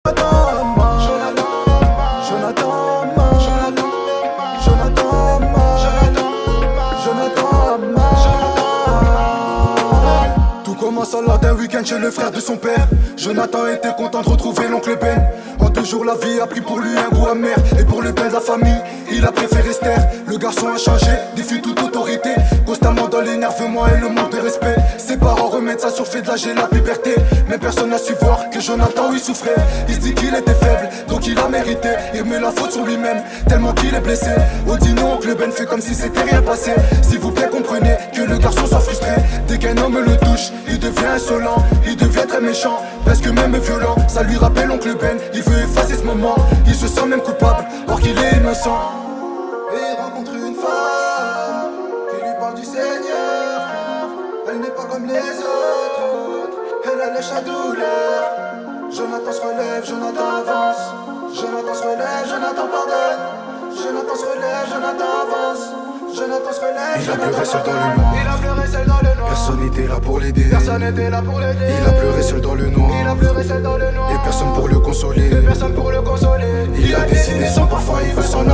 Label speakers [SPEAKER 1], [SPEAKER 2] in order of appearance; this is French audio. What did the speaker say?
[SPEAKER 1] Tout commence lors d'un week-end chez le frère de son père. Jonathan était content de retrouver l'oncle Ben. En 2 jours la vie a pris pour lui un goût amer. Et pour le bien de la famille, il a préféré se taire. Le garçon a changé, défie toute autorité. Constamment dans l'énervement et le manque de respect. Ses parents remettent ça sur fait de l'âge et la puberté. Mais personne n'a su voir que Jonathan il souffrait. Il se dit qu'il était faible, donc il a mérité. Il remet la faute sur lui-même, tellement qu'il est blessé. Au dîner, oncle Ben fait comme si c'était rien passé. S'il vous plaît comprenez que le garçon soit frustré. Dès qu'un homme le touche, il devient insolent, il devient très méchant, presque même violent. Ça lui rappelle oncle Ben, il veut effacer ce moment. Il se sent même coupable, or qu'il est innocent. Et il rencontre une femme qui lui parle du Seigneur. Elle n'est pas comme les autres, elle allège sa douleur. Jonathan se relève, Jonathan avance. Jonathan se relève, Jonathan pardonne. Jonathan se relève, Jonathan avance. Jonathan se relève, il a pleuré seul dans le noir. Il a pleuré seul dans le noir. Personne n'était là pour l'aider. Personne n'était là pour l'aider. Il a pleuré seul dans le noir. Il a pleuré seul dans le noir. Et personne pour le consoler. Et personne pour le consoler. Il a décidé sans parfois il veut s'en aller.